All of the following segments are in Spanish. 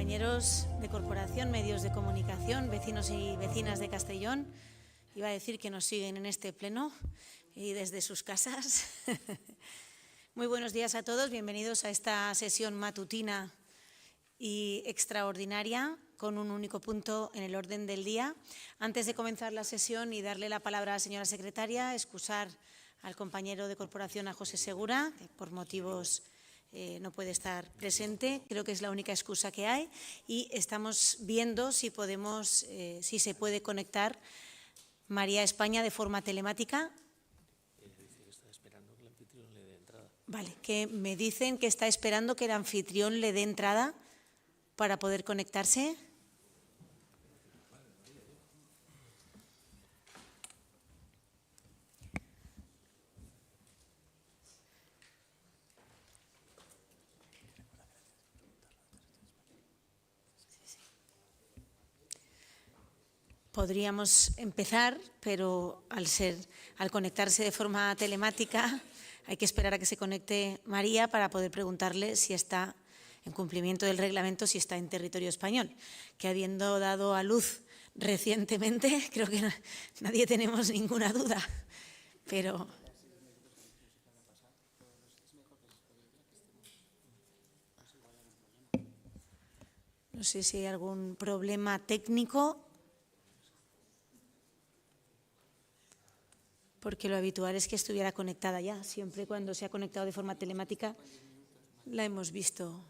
compañeros de corporación, medios de comunicación, vecinos y vecinas de Castellón. Iba a decir que nos siguen en este pleno y desde sus casas. Muy buenos días a todos, bienvenidos a esta sesión matutina y extraordinaria con un único punto en el orden del día. Antes de comenzar la sesión y darle la palabra a la señora secretaria, excusar al compañero de corporación, a José Segura, que por motivos no puede estar presente, creo que es la única excusa que hay, y estamos viendo si podemos, si se puede conectar María España de forma telemática. Vale, que me dicen que está esperando que el anfitrión le dé entrada para poder conectarse. Podríamos empezar, pero al conectarse de forma telemática hay que esperar a que se conecte María para poder preguntarle si está en cumplimiento del reglamento, si está en territorio español, que habiendo dado a luz recientemente, creo que nadie tenemos ninguna duda, pero no sé si hay algún problema técnico, porque lo habitual es que estuviera conectada ya. Siempre cuando se ha conectado de forma telemática la hemos visto.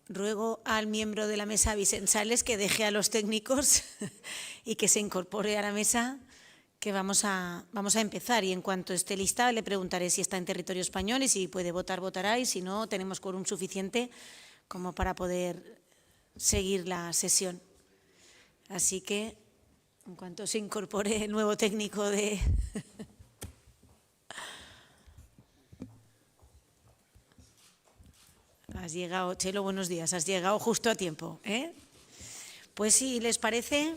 Ruego al miembro de la mesa, Vicent Sales, que deje a los técnicos y que se incorpore a la mesa, que vamos a empezar. Y en cuanto esté lista, le preguntaré si está en territorio español y si puede votar, votará. Y si no, tenemos quórum suficiente como para poder seguir la sesión. Así que, en cuanto se incorpore el nuevo técnico de… Has llegado, Chelo, buenos días, has llegado justo a tiempo, ¿eh? Pues si les parece,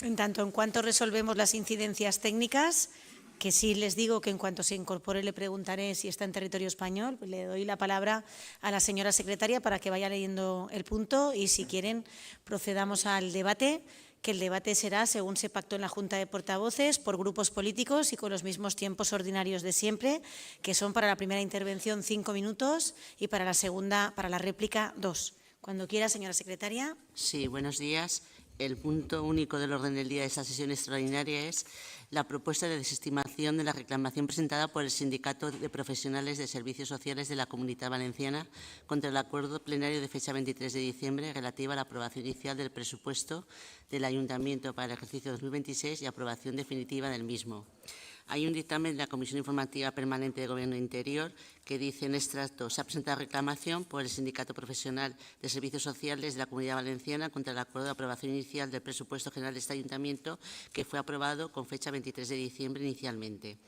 en tanto en cuanto resolvemos las incidencias técnicas, que sí les digo que en cuanto se incorpore le preguntaré si está en territorio español, pues le doy la palabra a la señora secretaria para que vaya leyendo el punto y si quieren procedamos al debate, que el debate será, según se pactó en la Junta de Portavoces, por grupos políticos y con los mismos tiempos ordinarios de siempre, que son para la primera intervención 5 minutos y para la segunda, para la réplica 2. Cuando quiera, señora secretaria. Sí, buenos días. El punto único del orden del día de esta sesión extraordinaria es la propuesta de desestimación de la reclamación presentada por el Sindicato de Profesionales de Servicios Sociales de la Comunitat Valenciana contra el acuerdo plenario de fecha 23 de diciembre relativa a la aprobación inicial del presupuesto del Ayuntamiento para el ejercicio 2026 y aprobación definitiva del mismo. Hay un dictamen de la Comisión Informativa Permanente de Gobierno Interior que dice en extracto: se ha presentado reclamación por el Sindicato Profesional de Servicios Sociales de la Comunidad Valenciana contra el acuerdo de aprobación inicial del presupuesto general de este ayuntamiento, que fue aprobado con fecha 23 de diciembre inicialmente.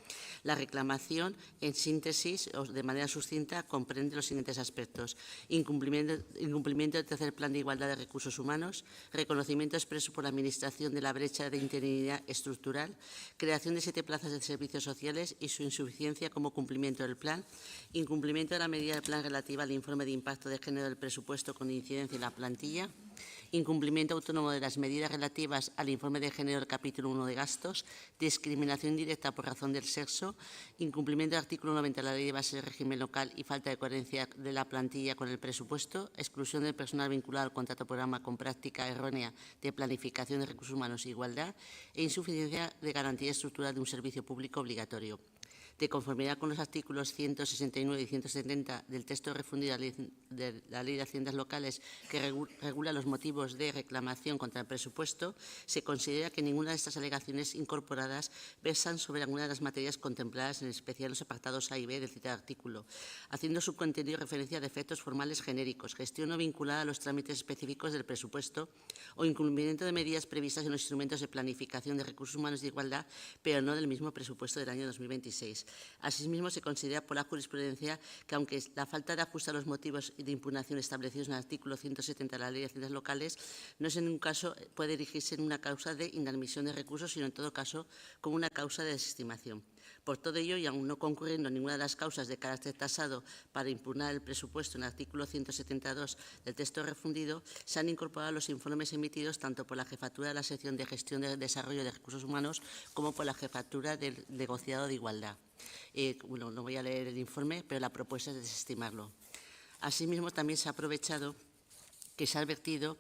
La reclamación, en síntesis o de manera sucinta, comprende los siguientes aspectos: incumplimiento del tercer plan de igualdad de recursos humanos, reconocimiento expreso por la Administración de la brecha de interinidad estructural, creación de 7 plazas de servicios sociales y su insuficiencia como cumplimiento del plan, incumplimiento de la medida del plan relativa al informe de impacto de género del presupuesto con incidencia en la plantilla, incumplimiento autónomo de las medidas relativas al informe de género del capítulo 1 de gastos, discriminación directa por razón del sexo, incumplimiento del artículo 90 de la Ley de Base del Régimen Local y falta de coherencia de la plantilla con el presupuesto, exclusión del personal vinculado al contrato programa con práctica errónea de planificación de recursos humanos e igualdad e insuficiencia de garantía estructural de un servicio público obligatorio. De conformidad con los artículos 169 y 170 del texto refundido de la Ley de Haciendas Locales, que regula los motivos de reclamación contra el presupuesto, se considera que ninguna de estas alegaciones incorporadas versan sobre alguna de las materias contempladas, en especial los apartados A y B del citado artículo, haciendo su contenido referencia a defectos formales genéricos, gestión no vinculada a los trámites específicos del presupuesto o incumplimiento de medidas previstas en los instrumentos de planificación de recursos humanos de igualdad, pero no del mismo presupuesto del año 2026. Asimismo, se considera por la jurisprudencia que, aunque la falta de ajuste a los motivos de impugnación establecidos en el artículo 170 de la Ley de Haciendas Locales no es en ningún caso puede erigirse en una causa de inadmisión de recursos, sino en todo caso como una causa de desestimación. Por todo ello, y aun no concurriendo ninguna de las causas de carácter tasado para impugnar el presupuesto en el artículo 172 del texto refundido, se han incorporado los informes emitidos tanto por la Jefatura de la Sección de Gestión de Desarrollo de Recursos Humanos como por la Jefatura del Negociado de Igualdad. Bueno, no voy a leer el informe, pero la propuesta es desestimarlo. Asimismo, también se ha aprovechado que se ha advertido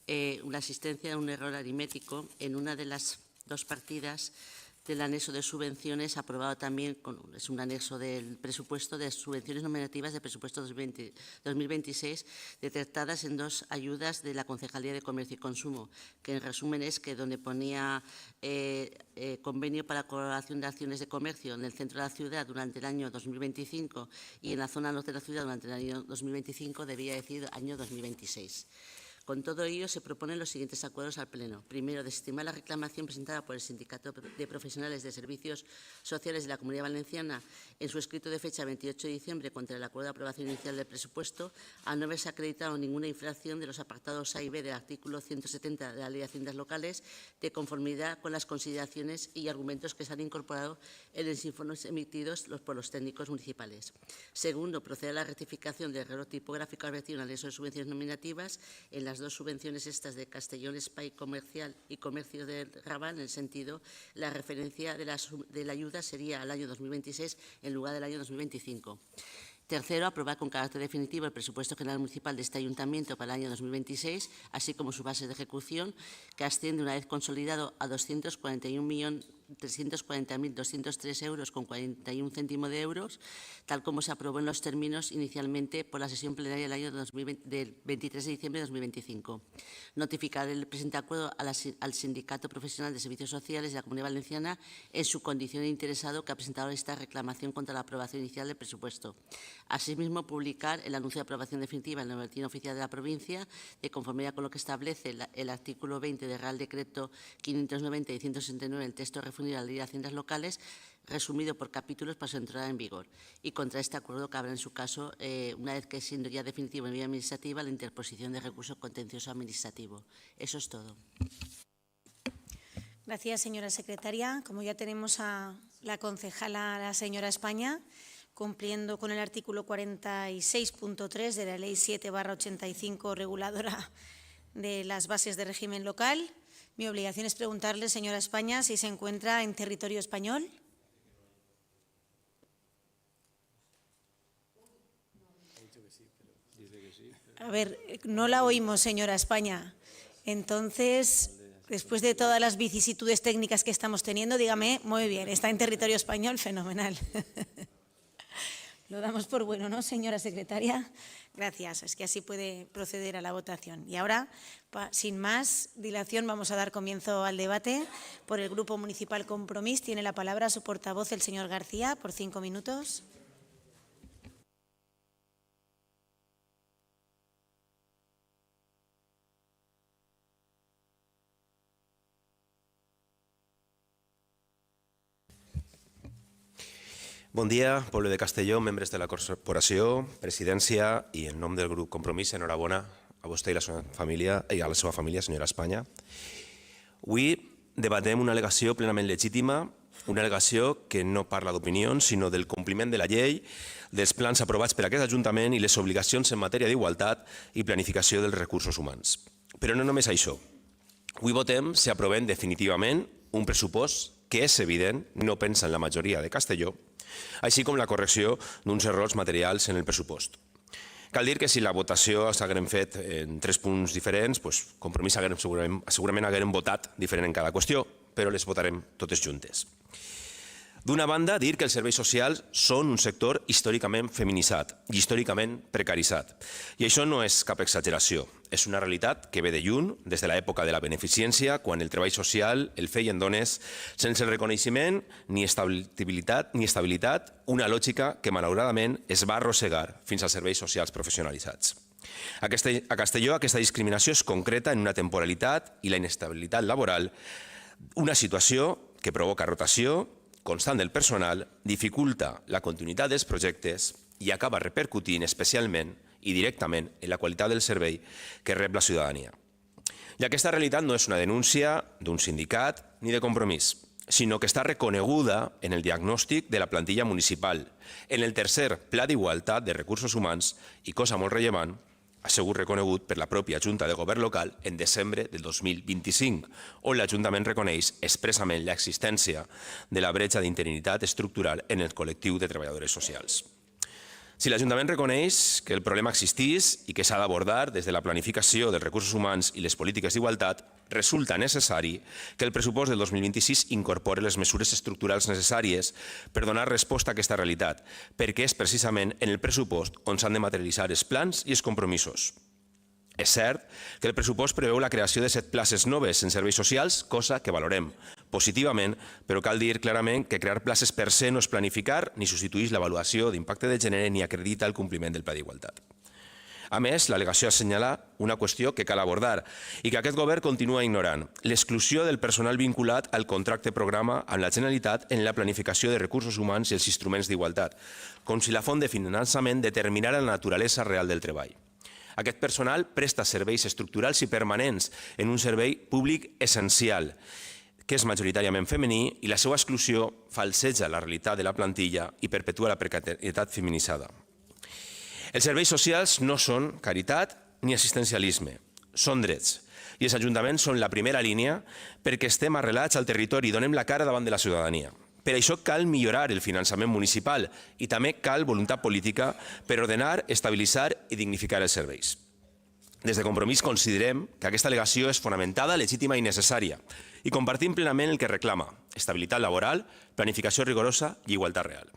la existencia de un error aritmético en una de las 2 partidas del anexo de subvenciones aprobado también, es un anexo del presupuesto de subvenciones nominativas del presupuesto 2026, detectadas en 2 ayudas de la Concejalía de Comercio y Consumo, que en resumen es que donde ponía convenio para colaboración de acciones de comercio en el centro de la ciudad durante el año 2025 y en la zona norte de la ciudad durante el año 2025, debía decir año 2026. Con todo ello, se proponen los siguientes acuerdos al Pleno. Primero, desestimar la reclamación presentada por el Sindicato de Profesionales de Servicios Sociales de la Comunidad Valenciana en su escrito de fecha 28 de diciembre contra el acuerdo de aprobación inicial del presupuesto, al no haberse acreditado ninguna infracción de los apartados A y B del artículo 170 de la Ley de Haciendas Locales, de conformidad con las consideraciones y argumentos que se han incorporado en los informes emitidos por los técnicos municipales. Segundo, proceder a la rectificación del error tipográfico advertido en el anexo de subvenciones nominativas en las 2 subvenciones estas de Castellón Espai Comercial y Comercio del Raval, en el sentido, la referencia de la ayuda sería al año 2026 en lugar del año 2025. Tercero, aprobar con carácter definitivo el presupuesto general municipal de este ayuntamiento para el año 2026, así como su base de ejecución, que asciende una vez consolidado a 240.340.203 euros con 41 céntimos de euros, tal como se aprobó en los términos inicialmente por la sesión plenaria del año del 23 de diciembre de 2025. Notificar el presente acuerdo al Sindicato Profesional de Servicios Sociales de la Comunidad Valenciana en su condición de interesado que ha presentado esta reclamación contra la aprobación inicial del presupuesto. Asimismo, publicar el anuncio de aprobación definitiva en el Boletín Oficial de la Provincia, de conformidad con lo que establece el artículo 20 del Real Decreto 590 y 169 del texto refundido de la Ley de Haciendas Locales, resumido por capítulos para su entrada en vigor. Y contra este acuerdo cabrá en su caso, una vez que siendo ya definitivo en vía administrativa, la interposición de recurso contencioso administrativo. Eso es todo. Gracias, señora secretaria. Como ya tenemos a la concejala, la señora España, cumpliendo con el artículo 46.3 de la Ley 7/85 reguladora de las bases de régimen local, mi obligación es preguntarle, señora España, si se encuentra en territorio español. A ver, no la oímos, señora España. Entonces, después de todas las vicisitudes técnicas que estamos teniendo, dígame, muy bien, está en territorio español, fenomenal. Lo damos por bueno, ¿no, señora secretaria? Gracias, es que así puede proceder a la votación. Y ahora, sin más dilación, vamos a dar comienzo al debate. Por el Grupo Municipal Compromís tiene la palabra su portavoz, el señor García, por 5 minutos. Bon dia, poble de Castelló, membres de la corporació, presidència i en nom del grup Compromís, enhorabona a vostè i a la seva família, senyora Espanya. Avui debatem una al·legació plenament legítima, una al·legació que no parla d'opinions, sinó del compliment de la llei, dels plans aprovats per aquest Ajuntament i les obligacions en matèria d'igualtat i planificació dels recursos humans. Però no només això. Avui votem si aprovem definitivament un pressupost que és evident, no pensa en la majoria de Castelló, així com la correcció d'uns errors materials en el pressupost. Cal dir que si la votació s'hagués fet en 3 punts diferents, Compromís segurament haguérem votat diferent en cada qüestió, però les votarem totes juntes. D'una banda, dir que els serveis socials són un sector històricament feminitzat i històricament precaritzat. I això no és cap exageració. És una realitat que ve de lluny, des de l'època de la beneficència, quan el treball social el feien dones sense reconeixement ni estabilitat, una lògica que malauradament es va arrossegar fins als serveis socials professionalitzats. A Castelló aquesta discriminació es concreta en una temporalitat i la inestabilitat laboral, una situació que provoca rotació constant del personal, dificulta la continuïtat dels projectes i acaba repercutint especialment i directament en la qualitat del servei que rep la ciutadania. I aquesta realitat no és una denúncia d'un sindicat ni de Compromís, sinó que està reconeguda en el diagnòstic de la plantilla municipal, en el tercer Pla d'Igualtat de Recursos Humans i, cosa molt rellevant, ha sigut reconegut per la pròpia Junta de Govern local en desembre del 2025, on l'Ajuntament reconeix expressament l'existència de la bretxa d'interinitat estructural en el col·lectiu de treballadores socials. Si l'Ajuntament reconeix que el problema existís i que s'ha d'abordar des de la planificació dels recursos humans i les polítiques d'igualtat, resulta necessari que el pressupost del 2026 incorpori les mesures estructurals necessàries per donar resposta a aquesta realitat, perquè és precisament en el pressupost on s'han de materialitzar els plans i els compromisos. És cert que el pressupost preveu la creació de 7 places noves en serveis socials, cosa que valorem positivament, però cal dir clarament que crear places per se no és planificar ni substitueix l'avaluació d'impacte de gènere ni acredita el compliment del Pla d'Igualtat. A més, l'al·legació assenyala una qüestió que cal abordar i que aquest govern continua ignorant: l'exclusió del personal vinculat al contracte programa amb la Generalitat en la planificació de recursos humans i els instruments d'igualtat, com si la font de finançament determinara la naturalesa real del treball. Aquest personal presta serveis estructurals i permanents en un servei públic essencial, que és majoritàriament femení, i la seva exclusió falseja la realitat de la plantilla i perpetua la precarietat feminitzada. Els serveis socials no són caritat ni assistencialisme, són drets. I els ajuntaments són la primera línia perquè estem arrelats al territori i donem la cara davant de la ciutadania. Per això cal millorar el finançament municipal i també cal voluntat política per ordenar, estabilitzar i dignificar els serveis. Des de Compromís considerem que aquesta al·legació és fonamentada, legítima i necessària i compartim plenament el que reclama: estabilitat laboral, planificació rigorosa i igualtat real.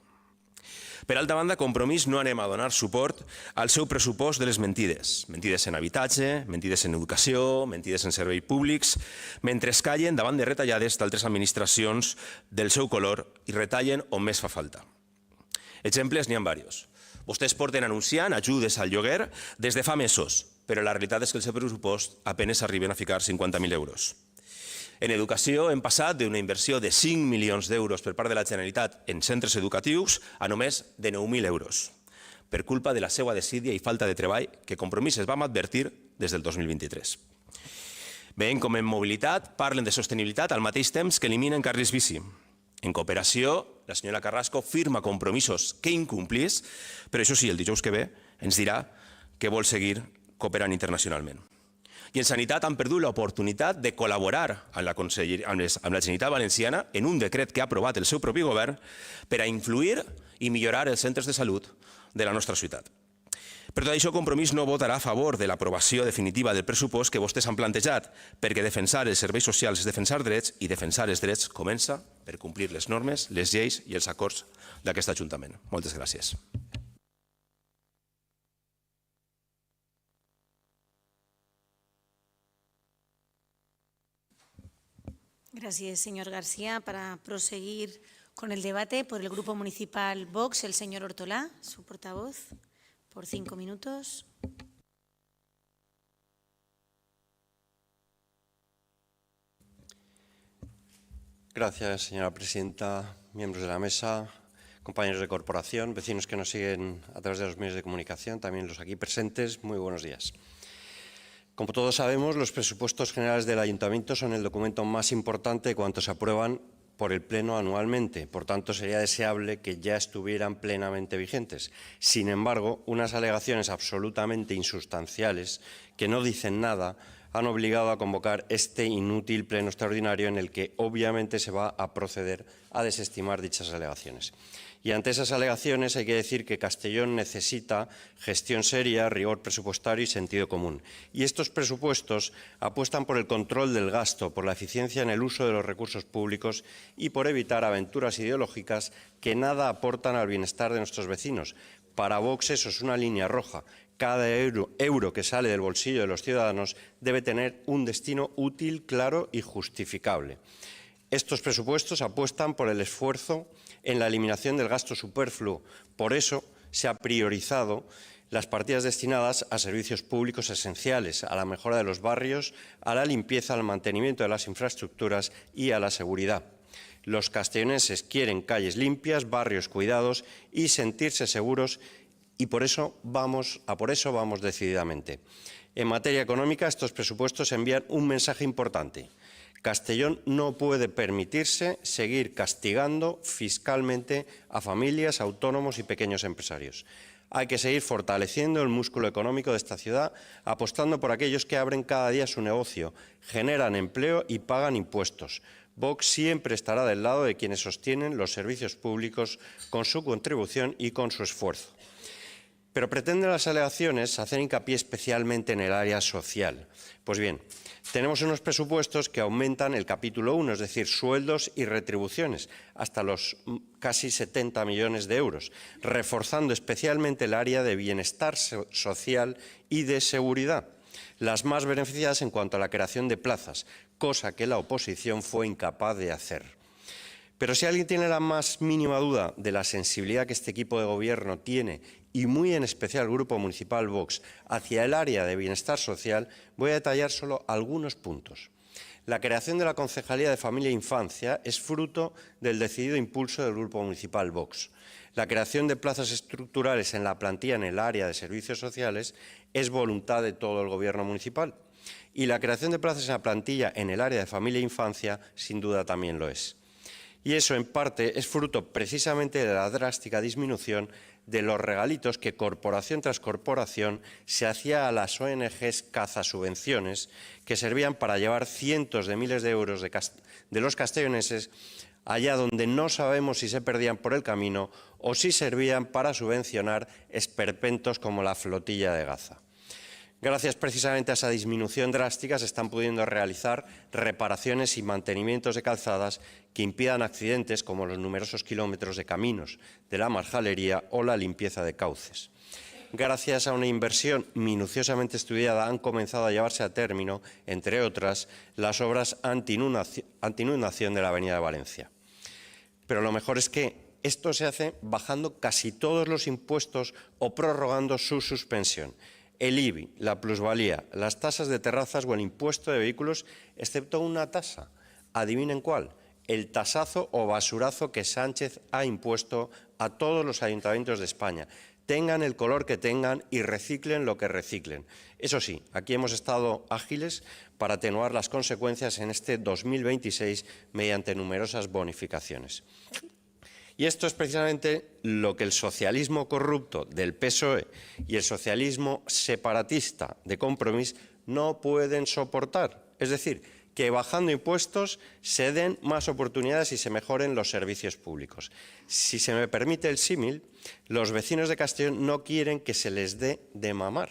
Per altra banda, Compromís no anem a donar suport al seu pressupost de les mentides. Mentides en habitatge, mentides en educació, mentides en serveis públics, mentre es callen davant de retallades d'altres administracions del seu color i retallen on més fa falta. Exemples n'hi ha diversos. Vostès porten anunciant ajudes al lloguer des de fa mesos, però la realitat és que el seu pressupost apenas arriben a ficar 50.000 euros. En educació hem passat d'una inversió de 5 milions d'euros per part de la Generalitat en centres educatius a només de 9.000 euros, per culpa de la seva desídia i falta de treball que Compromís es va advertir des del 2023. Veiem com en mobilitat parlen de sostenibilitat al mateix temps que eliminen carrils bici. En cooperació, la senyora Carrasco firma compromisos que incomplís, però això sí, el dijous que ve ens dirà que vol seguir cooperant internacionalment. I en sanitat han perdut l'oportunitat de col·laborar amb la Generalitat Valenciana en un decret que ha aprovat el seu propi govern per a influir i millorar els centres de salut de la nostra ciutat. Per tot això, Compromís no votarà a favor de l'aprovació definitiva del pressupost que vostès han plantejat, perquè defensar els serveis socials és defensar drets i defensar els drets comença per complir les normes, les lleis i els acords d'aquest Ajuntament. Moltes gràcies. Gracias, señor García. Para proseguir con el debate por el Grupo Municipal Vox, el señor Ortolá, su portavoz, por 5 minutos. Gracias, señora presidenta, miembros de la mesa, compañeros de corporación, vecinos que nos siguen a través de los medios de comunicación, también los aquí presentes, muy buenos días. Como todos sabemos, los presupuestos generales del Ayuntamiento son el documento más importante de cuantos se aprueban por el Pleno anualmente. Por tanto, sería deseable que ya estuvieran plenamente vigentes. Sin embargo, unas alegaciones absolutamente insustanciales que no dicen nada han obligado a convocar este inútil pleno extraordinario en el que obviamente se va a proceder a desestimar dichas alegaciones. Y ante esas alegaciones hay que decir que Castellón necesita gestión seria, rigor presupuestario y sentido común. Y estos presupuestos apuestan por el control del gasto, por la eficiencia en el uso de los recursos públicos y por evitar aventuras ideológicas que nada aportan al bienestar de nuestros vecinos. Para Vox eso es una línea roja. Cada euro que sale del bolsillo de los ciudadanos debe tener un destino útil, claro y justificable. Estos presupuestos apuestan por el esfuerzo en la eliminación del gasto superfluo. Por eso se ha priorizado las partidas destinadas a servicios públicos esenciales, a la mejora de los barrios, a la limpieza, al mantenimiento de las infraestructuras y a la seguridad. Los castellonenses quieren calles limpias, barrios cuidados y sentirse seguros, y por eso vamos decididamente. En materia económica, estos presupuestos envían un mensaje importante. Castellón no puede permitirse seguir castigando fiscalmente a familias, autónomos y pequeños empresarios. Hay que seguir fortaleciendo el músculo económico de esta ciudad, apostando por aquellos que abren cada día su negocio, generan empleo y pagan impuestos. Vox siempre estará del lado de quienes sostienen los servicios públicos con su contribución y con su esfuerzo. Pero pretenden las alegaciones hacer hincapié especialmente en el área social. Pues bien, tenemos unos presupuestos que aumentan el capítulo 1, es decir, sueldos y retribuciones, hasta los casi 70 millones de euros, reforzando especialmente el área de bienestar social y de seguridad, las más beneficiadas en cuanto a la creación de plazas, cosa que la oposición fue incapaz de hacer. Pero si alguien tiene la más mínima duda de la sensibilidad que este equipo de gobierno tiene, y muy en especial el Grupo Municipal Vox, hacia el área de bienestar social, voy a detallar solo algunos puntos. La creación de la Concejalía de Familia e Infancia es fruto del decidido impulso del Grupo Municipal Vox. La creación de plazas estructurales en la plantilla en el área de servicios sociales es voluntad de todo el Gobierno municipal. Y la creación de plazas en la plantilla en el área de familia e infancia, sin duda, también lo es. Y eso, en parte, es fruto precisamente de la drástica disminución de los regalitos que corporación tras corporación se hacía a las ONGs cazasubvenciones que servían para llevar cientos de miles de euros de los castelloneses allá donde no sabemos si se perdían por el camino o si servían para subvencionar esperpentos como la flotilla de Gaza. Gracias precisamente a esa disminución drástica se están pudiendo realizar reparaciones y mantenimientos de calzadas que impidan accidentes como los numerosos kilómetros de caminos de la marjalería o la limpieza de cauces. Gracias a una inversión minuciosamente estudiada han comenzado a llevarse a término, entre otras, las obras anti-inundación de la Avenida de Valencia. Pero lo mejor es que esto se hace bajando casi todos los impuestos o prorrogando su suspensión. El IBI, la plusvalía, las tasas de terrazas o el impuesto de vehículos, excepto una tasa. ¿Adivinen cuál? El tasazo o basurazo que Sánchez ha impuesto a todos los ayuntamientos de España. Tengan el color que tengan y reciclen lo que reciclen. Eso sí, aquí hemos estado ágiles para atenuar las consecuencias en este 2026 mediante numerosas bonificaciones. Y esto es precisamente lo que el socialismo corrupto del PSOE y el socialismo separatista de Compromís no pueden soportar. Es decir, que bajando impuestos se den más oportunidades y se mejoren los servicios públicos. Si se me permite el símil, los vecinos de Castellón no quieren que se les dé de mamar,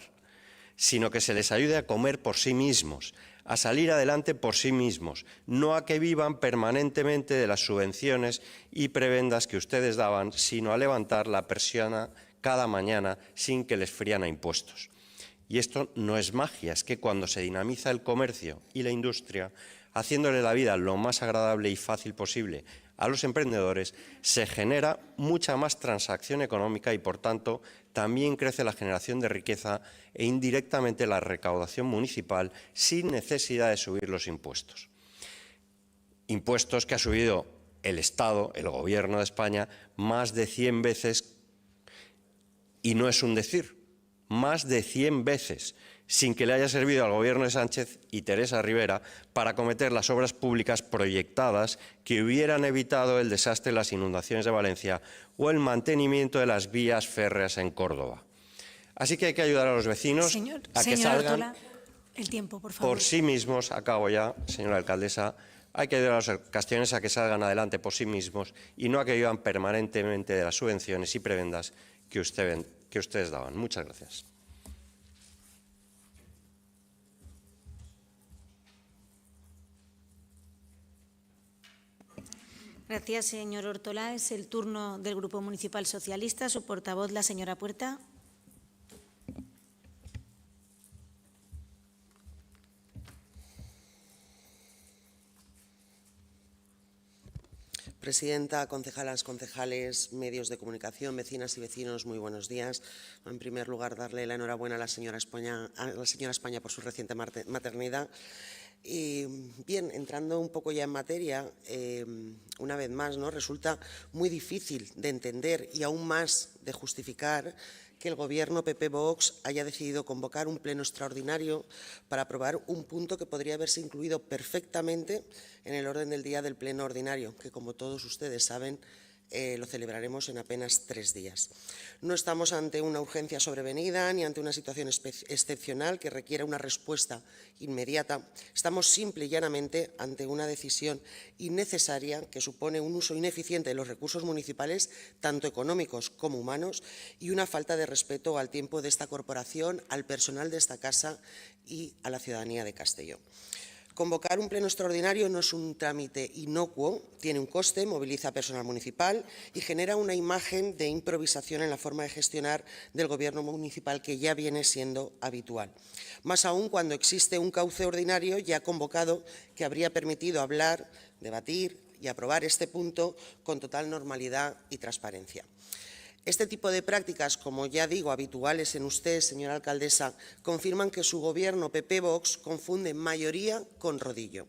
sino que se les ayude a comer por sí mismos, a salir adelante por sí mismos, no a que vivan permanentemente de las subvenciones y prebendas que ustedes daban, sino a levantar la persiana cada mañana sin que les frían a impuestos. Y esto no es magia, es que cuando se dinamiza el comercio y la industria, haciéndole la vida lo más agradable y fácil posible a los emprendedores, se genera mucha más transacción económica y, por tanto, también crece la generación de riqueza e indirectamente la recaudación municipal sin necesidad de subir los impuestos. Impuestos que ha subido el Estado, el Gobierno de España, más de 100 veces, y no es un decir, más de 100 veces, sin que le haya servido al Gobierno de Sánchez y Teresa Rivera para acometer las obras públicas proyectadas que hubieran evitado el desastre de las inundaciones de Valencia o el mantenimiento de las vías férreas en Córdoba. Así que hay que ayudar a los vecinos a que salgan Ortola, el tiempo, por favor. por sí mismos. Acabo ya, señora alcaldesa. Hay que ayudar a los castellanos a que salgan adelante por sí mismos y no a que vivan permanentemente de las subvenciones y prebendas que ustedes daban. Muchas gracias. Gracias, señor Ortola. Es el turno del Grupo Municipal Socialista. Su portavoz, la señora Puerta. Presidenta, concejalas, concejales, medios de comunicación, vecinas y vecinos, muy buenos días. En primer lugar, darle la enhorabuena a la señora España por su reciente maternidad. Y bien, entrando un poco ya en materia, una vez más, ¿no? Resulta muy difícil de entender y aún más de justificar que el Gobierno PP-Vox haya decidido convocar un pleno extraordinario para aprobar un punto que podría haberse incluido perfectamente en el orden del día del pleno ordinario, que como todos ustedes saben, lo celebraremos en apenas 3 días. No estamos ante una urgencia sobrevenida ni ante una situación excepcional que requiera una respuesta inmediata. Estamos simple y llanamente ante una decisión innecesaria que supone un uso ineficiente de los recursos municipales, tanto económicos como humanos, y una falta de respeto al tiempo de esta corporación, al personal de esta casa y a la ciudadanía de Castelló. Convocar un pleno extraordinario no es un trámite inocuo, tiene un coste, moviliza personal municipal y genera una imagen de improvisación en la forma de gestionar del Gobierno municipal que ya viene siendo habitual. Más aún cuando existe un cauce ordinario ya convocado que habría permitido hablar, debatir y aprobar este punto con total normalidad y transparencia. Este tipo de prácticas, como ya digo, habituales en usted, señora alcaldesa, confirman que su Gobierno PP-Vox confunde mayoría con rodillo.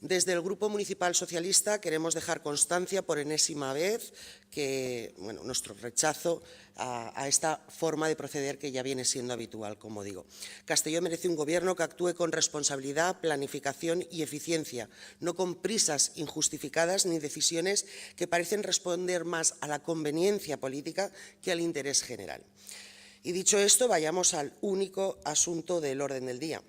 Desde el Grupo Municipal Socialista queremos dejar constancia por enésima vez que nuestro rechazo a esta forma de proceder que ya viene siendo habitual, como digo. Castelló merece un Gobierno que actúe con responsabilidad, planificación y eficiencia, no con prisas injustificadas ni decisiones que parecen responder más a la conveniencia política que al interés general. Y dicho esto, vayamos al único asunto del orden del día.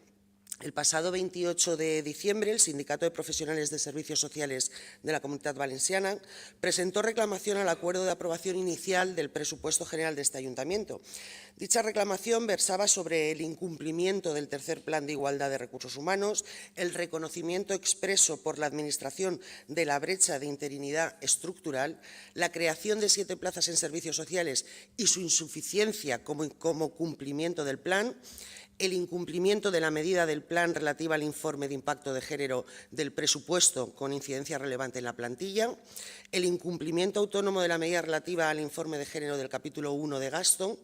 El pasado 28 de diciembre, el Sindicato de Profesionales de Servicios Sociales de la Comunitat Valenciana presentó reclamación al acuerdo de aprobación inicial del presupuesto general de este ayuntamiento. Dicha reclamación versaba sobre el incumplimiento del tercer Plan de Igualdad de Recursos Humanos, el reconocimiento expreso por la Administración de la brecha de interinidad estructural, la creación de 7 plazas en servicios sociales y su insuficiencia como cumplimiento del plan, el incumplimiento de la medida del plan relativa al informe de impacto de género del presupuesto con incidencia relevante en la plantilla, el incumplimiento autónomo de la medida relativa al informe de género del capítulo 1 de gasto,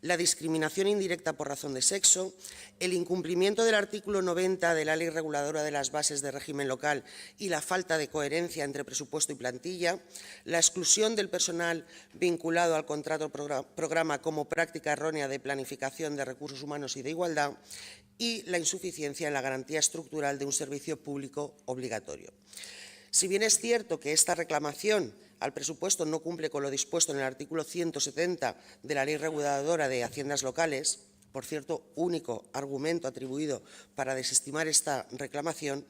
la discriminación indirecta por razón de sexo, el incumplimiento del artículo 90 de la Ley Reguladora de las Bases de Régimen Local y la falta de coherencia entre presupuesto y plantilla, la exclusión del personal vinculado al contrato programa como práctica errónea de planificación de recursos humanos y de igualdad y la insuficiencia en la garantía estructural de un servicio público obligatorio. Si bien es cierto que esta reclamación al presupuesto no cumple con lo dispuesto en el artículo 170 de la Ley Reguladora de Haciendas Locales, por cierto, único argumento atribuido para desestimar esta reclamación,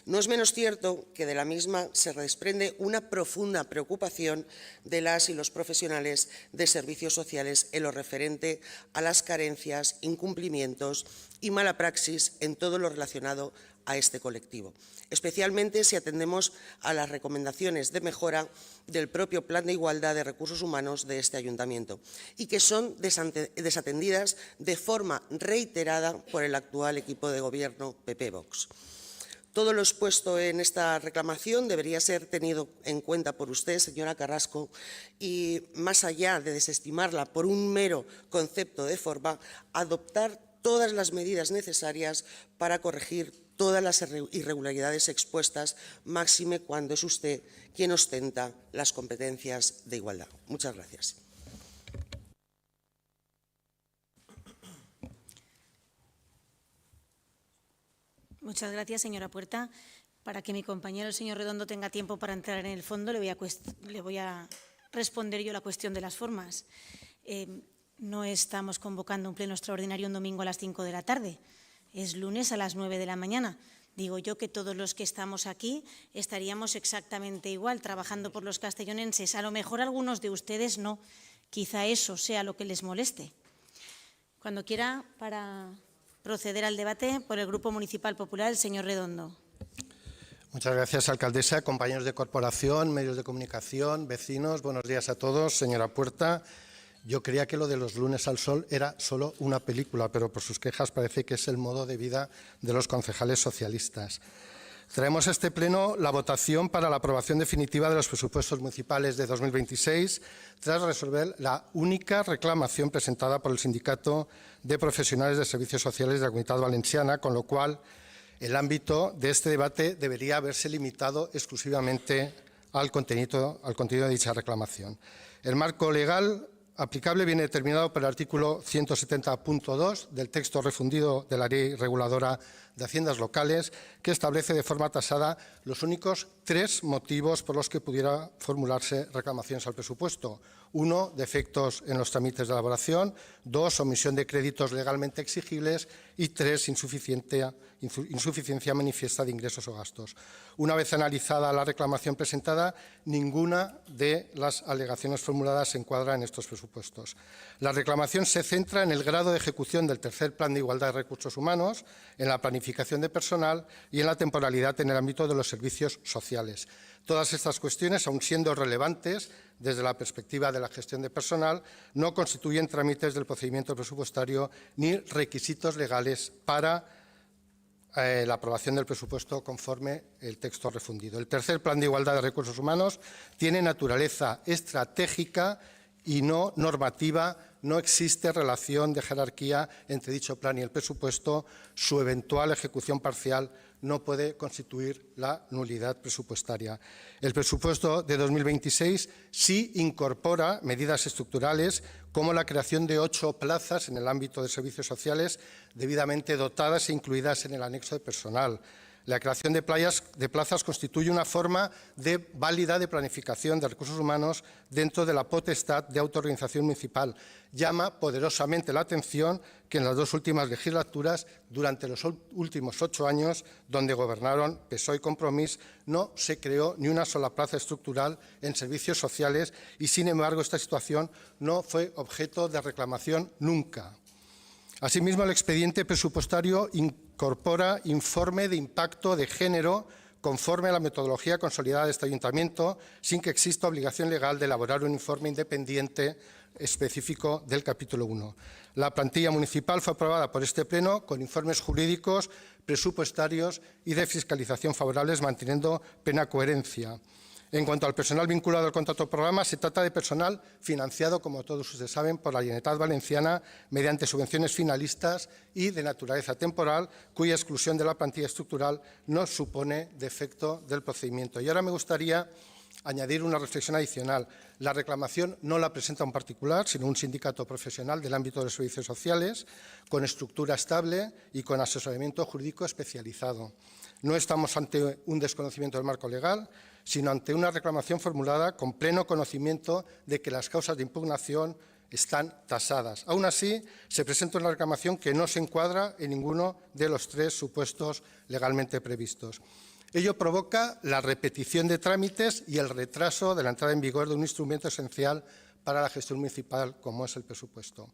no es menos cierto que de la misma se desprende una profunda preocupación de las y los profesionales de servicios sociales en lo referente a las carencias, incumplimientos y mala praxis en todo lo relacionado a este colectivo, especialmente si atendemos a las recomendaciones de mejora del propio Plan de Igualdad de Recursos Humanos de este ayuntamiento y que son desatendidas de forma reiterada por el actual equipo de gobierno PP-Vox. Todo lo expuesto en esta reclamación debería ser tenido en cuenta por usted, señora Carrasco, y más allá de desestimarla por un mero concepto de forma, adoptar todas las medidas necesarias para corregir todas las irregularidades expuestas, máxime cuando es usted quien ostenta las competencias de igualdad. Muchas gracias. Muchas gracias, señora Puerta. Para que mi compañero, el señor Redondo, tenga tiempo para entrar en el fondo, le voy a responder yo la cuestión de las formas. No estamos convocando un pleno extraordinario un domingo a las 5 de la tarde. Es lunes a las 9 de la mañana. Digo yo que todos los que estamos aquí estaríamos exactamente igual, trabajando por los castellonenses. A lo mejor algunos de ustedes no. Quizá eso sea lo que les moleste. Cuando quiera, para proceder al debate, por el Grupo Municipal Popular, el señor Redondo. Muchas gracias, alcaldesa, compañeros de corporación, medios de comunicación, vecinos. Buenos días a todos. Señora Puerta, yo creía que lo de los lunes al sol era solo una película, pero por sus quejas parece que es el modo de vida de los concejales socialistas. Traemos a este pleno la votación para la aprobación definitiva de los presupuestos municipales de 2026, tras resolver la única reclamación presentada por el Sindicato de Profesionales de Servicios Sociales de la Comunitat Valenciana, con lo cual el ámbito de este debate debería haberse limitado exclusivamente al contenido de dicha reclamación. El marco legal aplicable viene determinado por el artículo 170.2 del texto refundido de la Ley Reguladora de Haciendas Locales, que establece de forma tasada los únicos 3 motivos por los que pudiera formularse reclamaciones al presupuesto. 1, defectos en los trámites de elaboración. 2, omisión de créditos legalmente exigibles. Y 3, insuficiencia manifiesta de ingresos o gastos. Una vez analizada la reclamación presentada, ninguna de las alegaciones formuladas se encuadra en estos presupuestos. La reclamación se centra en el grado de ejecución del tercer Plan de Igualdad de Recursos Humanos, en la planificación de personal y en la temporalidad en el ámbito de los servicios sociales. Todas estas cuestiones, aun siendo relevantes desde la perspectiva de la gestión de personal, no constituyen trámites del procedimiento presupuestario ni requisitos legales para la aprobación del presupuesto conforme el texto refundido. El tercer Plan de Igualdad de Recursos Humanos tiene naturaleza estratégica y no normativa. No existe relación de jerarquía entre dicho plan y el presupuesto. Su eventual ejecución parcial no puede constituir la nulidad presupuestaria. El presupuesto de 2026 sí incorpora medidas estructurales como la creación de 8 plazas en el ámbito de servicios sociales debidamente dotadas e incluidas en el anexo de personal. La creación de plazas constituye una forma válida de planificación de recursos humanos dentro de la potestad de autoorganización municipal. Llama poderosamente la atención que en las 2 últimas legislaturas, durante los últimos 8 años, donde gobernaron PSOE y Compromís, no se creó ni una sola plaza estructural en servicios sociales y, sin embargo, esta situación no fue objeto de reclamación nunca. Asimismo, el expediente presupuestario incorpora informe de impacto de género conforme a la metodología consolidada de este ayuntamiento, sin que exista obligación legal de elaborar un informe independiente específico del capítulo 1. La plantilla municipal fue aprobada por este pleno con informes jurídicos, presupuestarios y de fiscalización favorables, manteniendo plena coherencia. En cuanto al personal vinculado al contrato programa, se trata de personal financiado, como todos ustedes saben, por la Generalitat Valenciana mediante subvenciones finalistas y de naturaleza temporal, cuya exclusión de la plantilla estructural no supone defecto del procedimiento. Y ahora me gustaría añadir una reflexión adicional. La reclamación no la presenta un particular, sino un sindicato profesional del ámbito de los servicios sociales, con estructura estable y con asesoramiento jurídico especializado. No estamos ante un desconocimiento del marco legal, sino ante una reclamación formulada con pleno conocimiento de que las causas de impugnación están tasadas. Aún así, se presenta una reclamación que no se encuadra en ninguno de los 3 supuestos legalmente previstos. Ello provoca la repetición de trámites y el retraso de la entrada en vigor de un instrumento esencial para la gestión municipal, como es el presupuesto.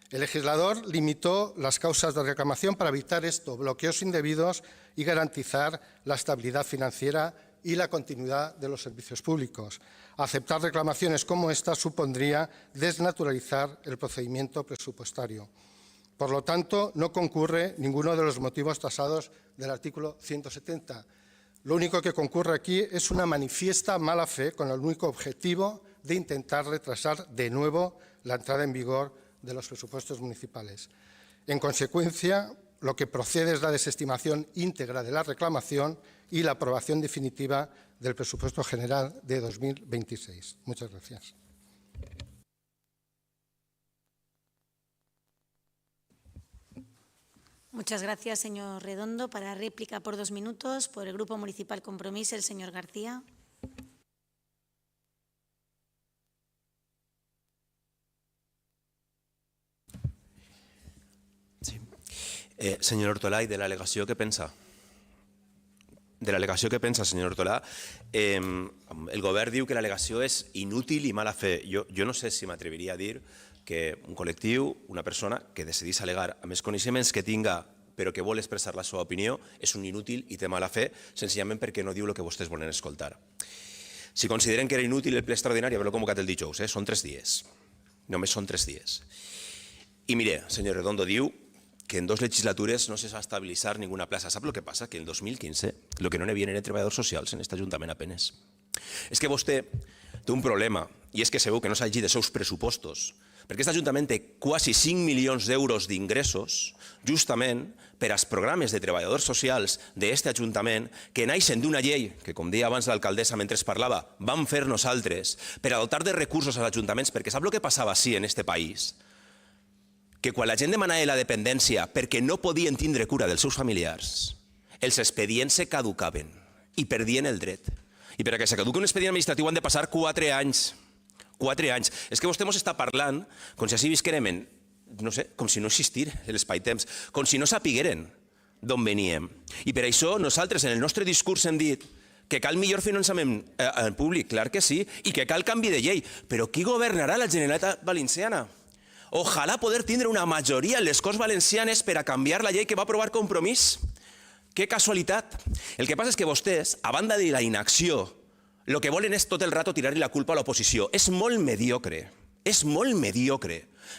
El legislador limitó las causas de reclamación para evitar bloqueos indebidos y garantizar la estabilidad financiera y la continuidad de los servicios públicos. Aceptar reclamaciones como esta supondría desnaturalizar el procedimiento presupuestario. Por lo tanto, no concurre ninguno de los motivos tasados del artículo 170. Lo único que concurre aquí es una manifiesta mala fe con el único objetivo de intentar retrasar de nuevo la entrada en vigor de los presupuestos municipales. En consecuencia, lo que procede es la desestimación íntegra de la reclamación y la aprobación definitiva del presupuesto general de 2026. Muchas gracias. Muchas gracias, señor Redondo. Para réplica por 2 minutos, por el Grupo Municipal Compromís, el señor García. Sí. Senyor Hortolà, i de l'al·legació què pensa? De l'al·legació què pensa, senyor Hortolà? El govern diu que l'al·legació és inútil i mala fe. Jo no sé si m'atreviria a dir que un col·lectiu, una persona que decidís al·legar amb els coneixements que tinga però que vol expressar la seva opinió és un inútil i té mala fe senzillament perquè no diu el que vostès volen escoltar. Si consideren que era inútil el ple extraordinari, haver-lo convocat el dijous, són 3 dies. Només són 3 dies. I mire, senyor Redondo diu que en 2 legislatures no se va estabilitzar ninguna plaça. Sap el que passa? Que en 2015 el que no n'hi havia eren treballadors socials en aquest ajuntament apenes. És que vostè té un problema i és que segur que no s'hagi de seus pressupostos perquè aquest ajuntament té quasi 5 milions d'euros d'ingressos justament per als programes de treballadors socials d'aquest ajuntament que naixen d'una llei que, com deia abans l'alcaldessa mentre parlava, vam fer nosaltres per a dotar de recursos als ajuntaments, perquè sap el que passava així en aquest país? Que quan la gent demanava la dependència perquè no podien tindre cura dels seus familiars, els expedients se caducaven i perdien el dret. I per a que se caduqui un expedient administratiu han de passar 4 anys. 4 anys. És que vostè ens està parlant com si així visquérem en, no sé, com si no existir l'espai-temps, com si no sapigueren d'on veníem. I per això nosaltres en el nostre discurs hem dit que cal millor finançament públic, clar que sí, i que cal canvi de llei. Però qui governarà la Generalitat Valenciana? Ojalà poder tindre una majoria en les Corts Valencianes per a canviar la llei que va aprovar Compromís. Que casualitat. El que passa és que vostès, a banda de la inacció, el que volen és tot el rato tirar-li la culpa a l'oposició. És molt mediocre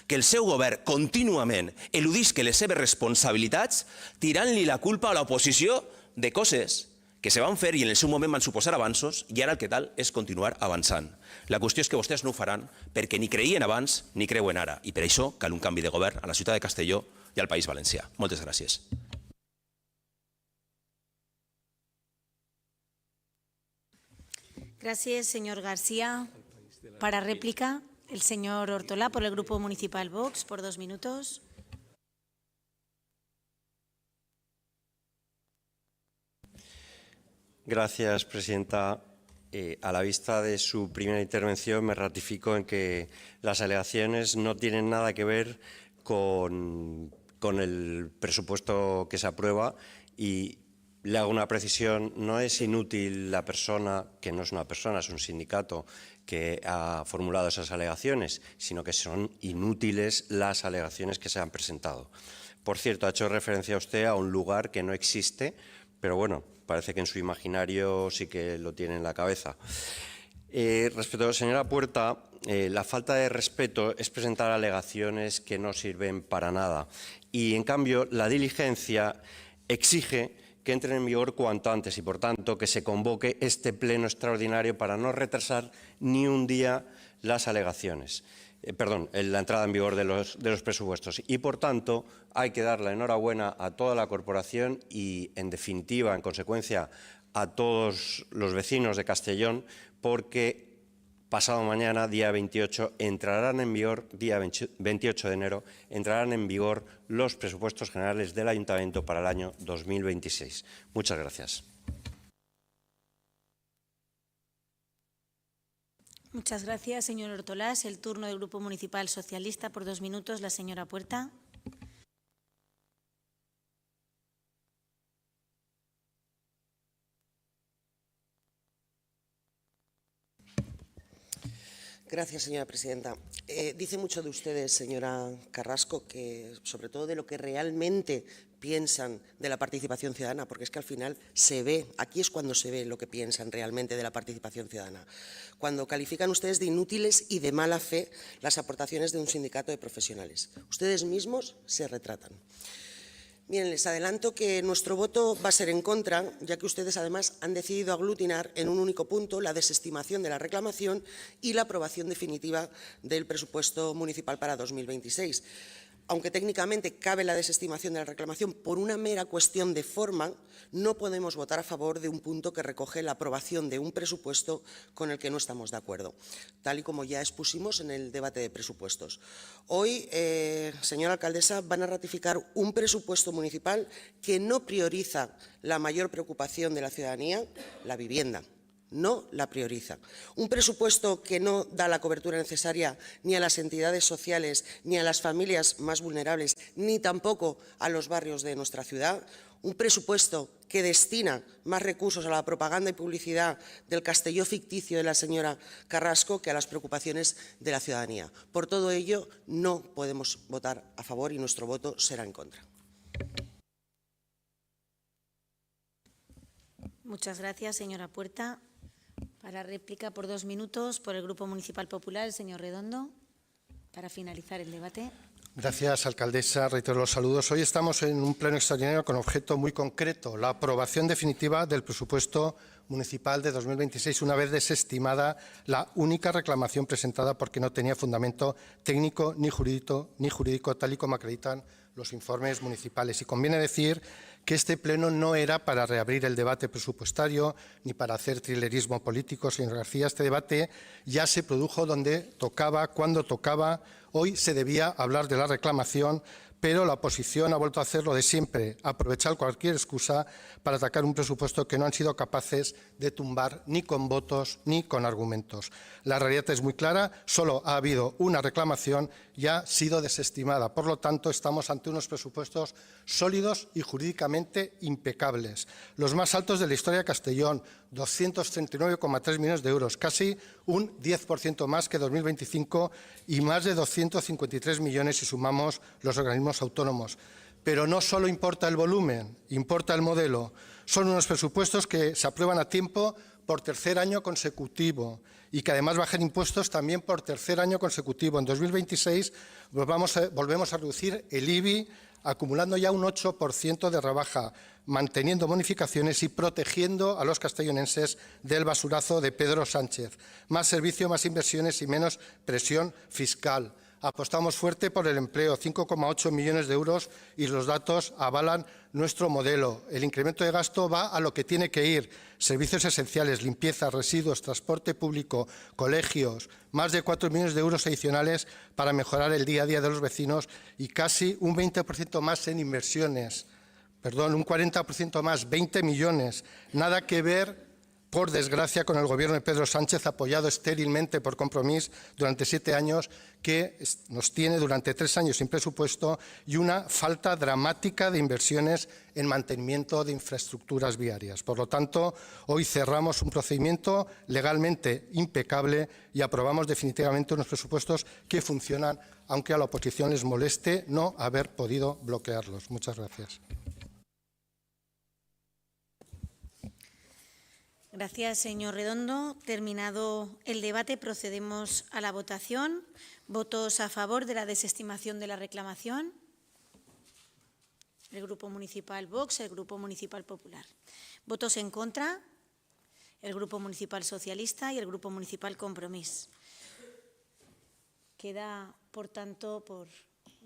que el seu govern contínuament eludisca les seves responsabilitats tirant-li la culpa a l'oposició de coses que se van fer i en el seu moment van suposar avanços i ara el que tal és continuar avançant. La qüestió és que vostès no ho faran perquè ni creien abans ni creuen ara i per això cal un canvi de govern a la ciutat de Castelló i al País Valencià. Moltes gràcies. Gracias, señor García. Para réplica, el señor Hortolà, por el Grupo Municipal Vox, por 2 minutos. Gracias, presidenta. A la vista de su primera intervención me ratifico en que las alegaciones no tienen nada que ver con el presupuesto que se aprueba y le hago una precisión, no es inútil la persona, que no es una persona, es un sindicato que ha formulado esas alegaciones, sino que son inútiles las alegaciones que se han presentado. Por cierto, ha hecho referencia usted a un lugar que no existe, pero bueno, parece que en su imaginario sí que lo tiene en la cabeza. Respecto a la señora Puerta, la falta de respeto es presentar alegaciones que no sirven para nada y, en cambio, la diligencia exige que entren en vigor cuanto antes y, por tanto, que se convoque este pleno extraordinario para no retrasar ni un día las alegaciones. La entrada en vigor de los presupuestos. Y, por tanto, hay que dar la enhorabuena a toda la corporación y, en definitiva, en consecuencia, a todos los vecinos de Castellón, porque pasado mañana, día 28, entrarán en vigor, día 28 de enero, entrarán en vigor los presupuestos generales del Ayuntamiento para el año 2026. Muchas gracias. Muchas gracias, señor Hortolà. Es el turno del Grupo Municipal Socialista. Por 2 minutos, la señora Puerta. Gracias, señora presidenta. Dice mucho de ustedes, señora Carrasco, que sobre todo de lo que realmente piensan de la participación ciudadana, porque es que al final se ve, aquí es cuando se ve lo que piensan realmente de la participación ciudadana. Cuando califican ustedes de inútiles y de mala fe las aportaciones de un sindicato de profesionales. Ustedes mismos se retratan. Bien, les adelanto que nuestro voto va a ser en contra, ya que ustedes además han decidido aglutinar en un único punto la desestimación de la reclamación y la aprobación definitiva del presupuesto municipal para 2026. aunque técnicamente cabe la desestimación de la reclamación por una mera cuestión de forma, no podemos votar a favor de un punto que recoge la aprobación de un presupuesto con el que no estamos de acuerdo, tal y como ya expusimos en el debate de presupuestos. Hoy, señora alcaldesa, van a ratificar un presupuesto municipal que no prioriza la mayor preocupación de la ciudadanía, la vivienda. No la prioriza. Un presupuesto que no da la cobertura necesaria ni a las entidades sociales, ni a las familias más vulnerables, ni tampoco a los barrios de nuestra ciudad. Un presupuesto que destina más recursos a la propaganda y publicidad del Castelló ficticio de la señora Carrasco que a las preocupaciones de la ciudadanía. Por todo ello, no podemos votar a favor y nuestro voto será en contra. Muchas gracias, señora Puerta. Para réplica por 2 minutos por el Grupo Municipal Popular, el señor Redondo, para finalizar el debate. Gracias, alcaldesa. Reitero los saludos. Hoy estamos en un pleno extraordinario con objeto muy concreto, la aprobación definitiva del presupuesto municipal de 2026, una vez desestimada la única reclamación presentada porque no tenía fundamento técnico ni jurídico, tal y como acreditan los informes municipales. Y conviene decir que este pleno no era para reabrir el debate presupuestario ni para hacer trilerismo político, señor García. Este debate ya se produjo donde tocaba, cuando tocaba. Hoy se debía hablar de la reclamación, pero la oposición ha vuelto a hacer lo de siempre, aprovechar cualquier excusa para atacar un presupuesto que no han sido capaces de tumbar ni con votos ni con argumentos. La realidad es muy clara, solo ha habido una reclamación y ha sido desestimada. Por lo tanto, estamos ante unos presupuestos sólidos y jurídicamente impecables. Los más altos de la historia de Castellón, 239,3 millones de euros, casi un 10% más que 2025 y más de 253 millones si sumamos los organismos autónomos. Pero no solo importa el volumen, importa el modelo. Son unos presupuestos que se aprueban a tiempo por tercer año consecutivo y que además bajan impuestos también por tercer año consecutivo. En 2026 volvemos a reducir el IBI, acumulando ya un 8% de rebaja, manteniendo bonificaciones y protegiendo a los castellonenses del basurazo de Pedro Sánchez. Más servicio, más inversiones y menos presión fiscal. Apostamos fuerte por el empleo, 5,8 millones de euros, y los datos avalan nuestro modelo. El incremento de gasto va a lo que tiene que ir: servicios esenciales, limpieza, residuos, transporte público, colegios, más de 4 millones de euros adicionales para mejorar el día a día de los vecinos y casi un 20% más en inversiones. Perdón, un 40% más, 20 millones. Nada que ver, por desgracia, con el Gobierno de Pedro Sánchez, apoyado estérilmente por Compromís durante 7 años, que nos tiene durante 3 años sin presupuesto y una falta dramática de inversiones en mantenimiento de infraestructuras viarias. Por lo tanto, hoy cerramos un procedimiento legalmente impecable y aprobamos definitivamente unos presupuestos que funcionan, aunque a la oposición les moleste no haber podido bloquearlos. Muchas gracias. Gracias, señor Redondo. Terminado el debate, procedemos a la votación. ¿Votos a favor de la desestimación de la reclamación? El Grupo Municipal Vox, el Grupo Municipal Popular. ¿Votos en contra? El Grupo Municipal Socialista y el Grupo Municipal Compromís. Queda, por tanto, por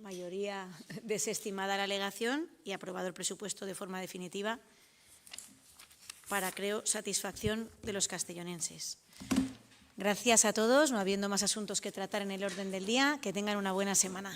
mayoría desestimada la alegación y aprobado el presupuesto de forma definitiva, para, creo, satisfacción de los castellonenses. Gracias a todos, no habiendo más asuntos que tratar en el orden del día, que tengan una buena semana.